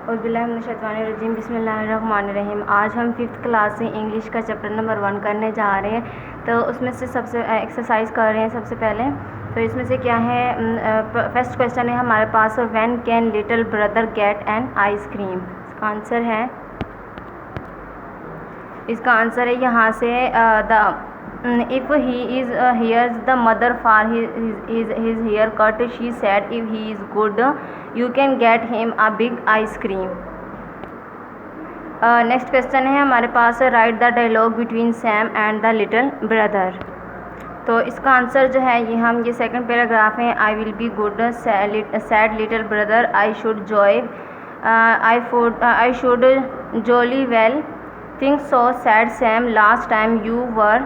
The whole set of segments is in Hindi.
औज़ुबिल्लाहिमिनश्शैतानिर्रजीम बिस्मिल्लाहिर्रहमानिर्रहीम। आज हम 5th क्लास से इंग्लिश का चैप्टर नंबर 1 करने जा रहे हैं। तो उसमें से सबसे एक्सरसाइज कर रहे हैं सबसे पहले। तो इसमें से क्या है, फर्स्ट क्वेश्चन है हमारे पास, when can little brother get an ice cream. इसका आंसर है यहाँ से if he is hears the mother for his haircut, she said if he is good you can get him a big ice cream. Next question है हमारे पास, write the dialogue between Sam and the little brother. तो इसका आंसर जो है ये सेकंड पैराग्राफ है। I will be good said little brother, I should joy, I should jolly well, think so said Sam, last time you were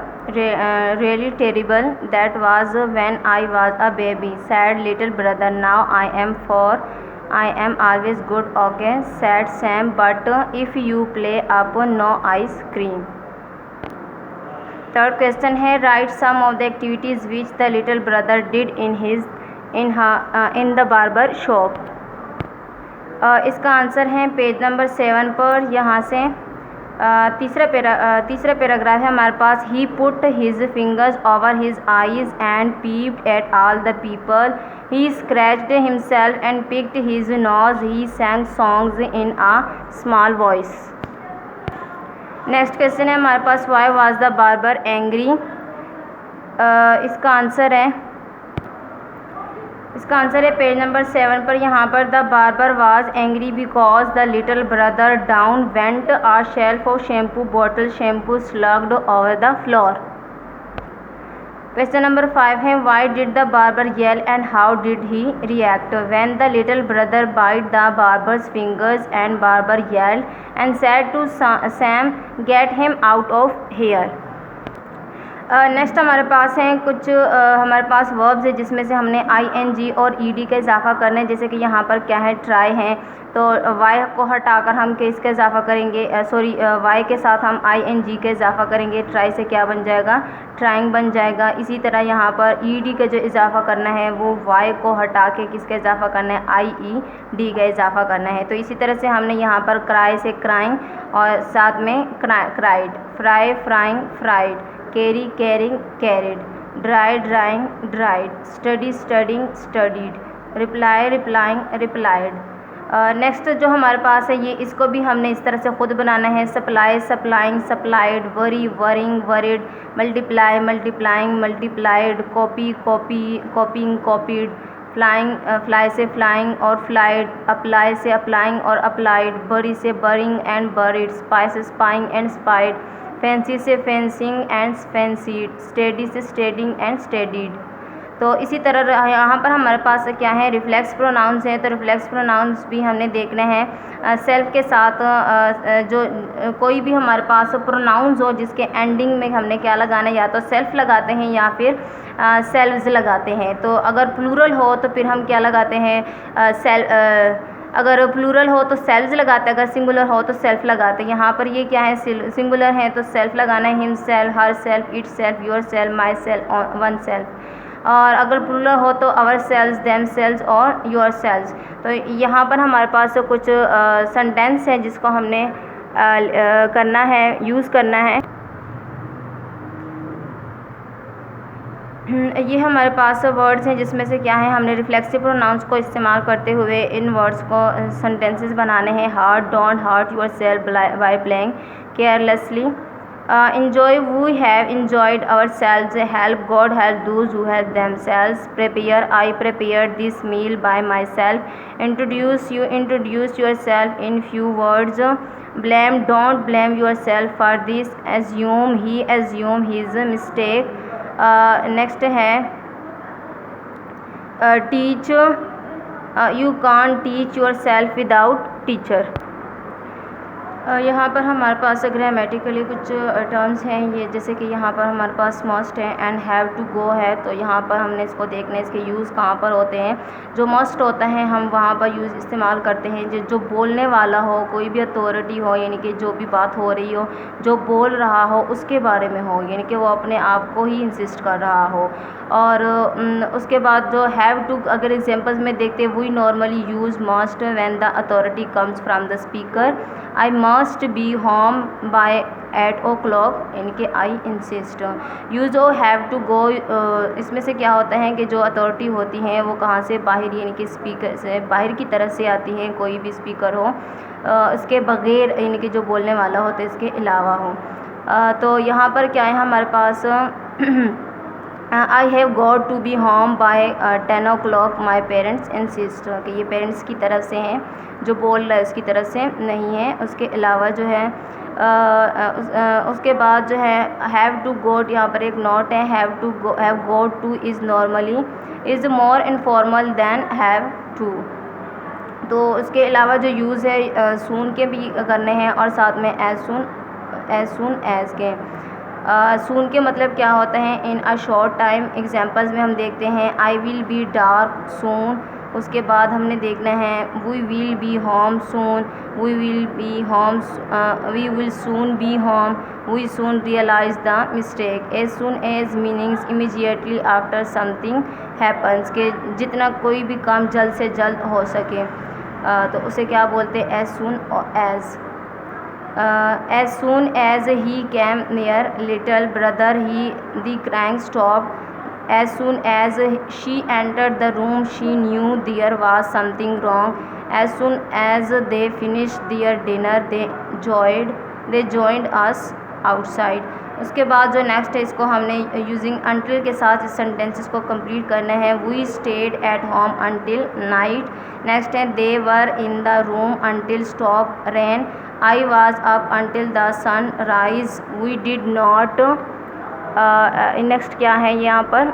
really terrible, that was when I was a baby, said little brother, now I am always good, okay, said Sam, but if you play up no ice cream. Third question है, write some of the activities which the little brother did in the barber shop. इसका आंसर है पेज नंबर 7 पर। यहाँ से तीसरा पैराग्राफ है हमारे पास, he put his fingers over his eyes and peeped at all the people, he scratched himself and picked his nose, he sang songs in a small voice. Next question है हमारे पास, why was the barber angry. इसका आंसर है पेज नंबर 7 पर। यहाँ पर the barber was angry because the little brother down went a shelf of shampoo bottle, shampoo slugged over the floor. Question number 5 है, why did the barber yell and how did he react. When the little brother bite the barber's fingers and barber yelled and said to Sam get him out of here. Next हमारे पास हैं कुछ हमारे पास वर्ब्स है जिसमें से हमने ing और ed का इजाफा करना है। जैसे कि यहाँ पर क्या है, ट्राई है, तो y को हटाकर हम किसका इजाफा करेंगे, y के साथ हम ing का इजाफा करेंगे। ट्राई से क्या बन जाएगा, ट्राइंग बन जाएगा। इसी तरह यहाँ पर ed का जो इजाफा करना है वो y को हटा के किसका इजाफा करना है, ied का इजाफा करना है। तो इसी तरह से हमने यहाँ पर क्राई से क्राइंग और साथ में cried, fry frying fried, carry carrying carried, dry drawing dried, study studying studied, reply replying replied. Next जो हमारे पास है ये इसको भी हमने इस तरह से खुद बनाना है, supply supplying supplied, worry worrying worried, multiply multiplying multiplied, copy copy कॉपिंग copied, flying fly से फ्लाइंग और फ्लाइड, अप्लाई से अप्लाइंग और अप्लाइड, बरी से बरिंग एंड बरिड, स्पाई से स्पाइंग एंड स्पाइड, फैंसी से फेंसिंग एंड फैंसीड, स्टेडी से स्टेडिंग एंड स्टेडीड। तो इसी तरह यहाँ पर हमारे पास क्या है, रिफ्लेक्स प्रोनाउंस है। तो रिफ्लेक्स प्रोनाउंस भी हमने देखना है सेल्फ के साथ। जो कोई भी हमारे पास प्रोनाउंस हो जिसके एंडिंग में हमने क्या लगाना है, या तो सेल्फ लगाते हैं या फिर सेल्व्स लगाते हैं। तो अगर प्लूरल हो तो फिर हम क्या लगाते हैं, अगर प्लूरल हो तो सेल्व्स लगाते हैं, अगर सिंगुलर हो तो सेल्फ लगाते हैं। यहाँ पर ये क्या है, सिंगुलर है तो सेल्फ लगाना है, him self, her self, it self, your self, my self, one self. और अगर प्लूरल हो तो आवर सेल्स, देम सेल्स और योर सेल्स। तो यहाँ पर हमारे पास कुछ सेंटेंस है जिसको हमने करना है, यूज़ करना है। ये हमारे पास वर्ड्स हैं जिसमें से क्या है, हमने रिफ्लेक्सिव प्रोनाउंस को इस्तेमाल करते हुए इन वर्ड्स को सेंटेंसेस बनाने हैं। Heart, don't hurt yourself by playing carelessly, enjoy, we have enjoyed ourselves, help, God help those who help themselves, prepare, I prepared this meal by myself, introduce, you introduce yourself in few words, blame, don't blame yourself for this, assume, he assume his mistake। Next है teach, you can't teach yourself without teacher. यहाँ पर हमारे पास ग्रामेटिकली कुछ टर्म्स हैं, ये जैसे कि यहाँ पर हमारे पास मस्ट है एंड हैव टू गो है, तो यहाँ पर हमने इसको देखना है इसके यूज़ कहाँ पर होते हैं। जो मस्ट होता है हम वहाँ पर यूज़ इस्तेमाल करते हैं जो बोलने वाला हो, कोई भी अथॉरिटी हो, यानी कि जो भी बात हो रही हो, जो बोल रहा हो उसके बारे में हो, यानी कि वो अपने आप को ही इंसिस्ट कर रहा हो। और उसके बाद जो हैव टू, अगर एग्जांपल्स में देखते हैं, we normally use must when the authority comes from the speaker. I must be home by 8 o'clock, यानी कि I insist. Use of have to go, इसमें से क्या होता है कि जो अथॉरिटी होती हैं वो कहाँ से, बाहर, यानी कि स्पीकर से, बाहर की तरफ से आती हैं, कोई भी स्पीकर हो, इसके बग़ैर, यानी कि जो बोलने वाला होता है इसके अलावा हो। तो यहाँ पर क्या है हमारे पास I have got to be home by 10 o'clock, my parents insist, कि ये पेरेंट्स की तरफ से हैं, जो बोल रहा है उसकी तरफ से नहीं है। उसके अलावा जो है उसके बाद जो है हैव टू गोट, यहाँ पर एक नोट है, have got to is normally is more informal than have to. तो उसके अलावा जो यूज़ है सून के भी करने हैं और साथ में एज सून एज के। सून के मतलब क्या होता है, in a short time. Examples में हम देखते हैं I will be dark soon, उसके बाद हमने देखना है we will be home soon, we will soon be home, we soon realize the mistake. As soon as meanings immediately after something happens, के जितना कोई भी काम जल्द से जल्द हो सके, तो उसे क्या बोलते हैं, एज सून और as. As soon as he came near little brother, the crying stopped. As soon as she entered the room, she knew there was something wrong. As soon as they finished their dinner, they joined us outside. उसके बाद जो नेक्स्ट है, इसको हमने यूजिंग अनटिल के साथ इस सेंटेंसेस को कंप्लीट करना है। We stayed at home until night. Next है they were in the room until stop rain. I was up until the sunrise. We did not, next क्या है यहाँ पर,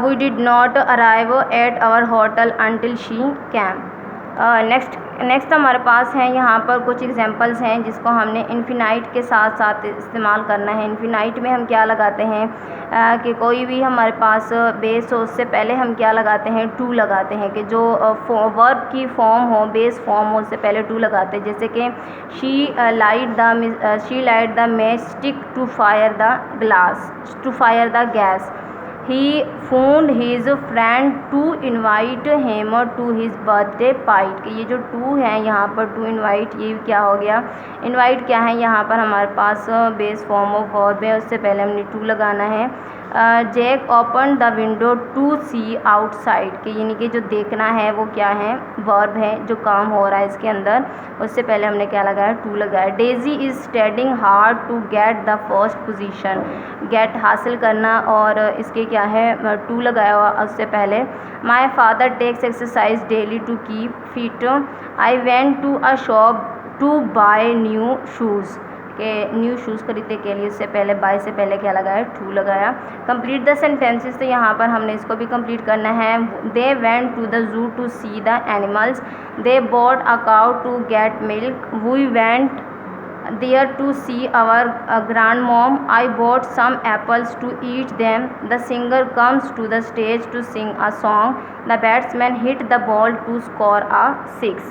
we did not arrive at our hotel until she came. Next हमारे पास है यहाँ पर कुछ एग्जांपल्स हैं जिसको हमने इन्फिनाइट के साथ साथ इस्तेमाल करना है। इन्फिनाइट में हम क्या लगाते हैं कि कोई भी हमारे पास बेस हो, उससे पहले हम क्या लगाते हैं, टू लगाते हैं, कि जो वर्ब की फॉर्म हो, बेस फॉर्म हो, उससे पहले टू लगाते हैं। जैसे कि she light the matchstick to fire the gas. He phoned his friend to invite him to his birthday party, कि ये जो टू है यहाँ पर, टू इनवाइट, ये क्या हो गया, इनवाइट क्या है, यहाँ पर हमारे पास बेस फॉर्म ऑफ वर्ब है, उससे पहले हमने टू लगाना है। Jack open the window to see outside, कि यानी कि जो देखना है वो क्या है, वर्ब है, जो काम हो रहा है इसके अंदर, उससे पहले हमने क्या लगाया, टू लगाया। Daisy is studying hard to get the first position, get हासिल करना, और इसके क्या है, टू लगाया हुआ उससे पहले। My father takes exercise daily to keep fit. I went to a shop to buy new shoes, के न्यू शूज़ खरीदने के लिए, इससे पहले बाय से पहले क्या लगाया, टू लगाया। कंप्लीट द सेंटेंसेस, तो यहाँ पर हमने इसको भी कंप्लीट करना है। They went to the zoo to see the animals. They bought a cow to get milk. We went there to see our grandmom. I bought some apples to eat them. The singer comes to the stage to sing a song. The batsman hit the ball to score a 6.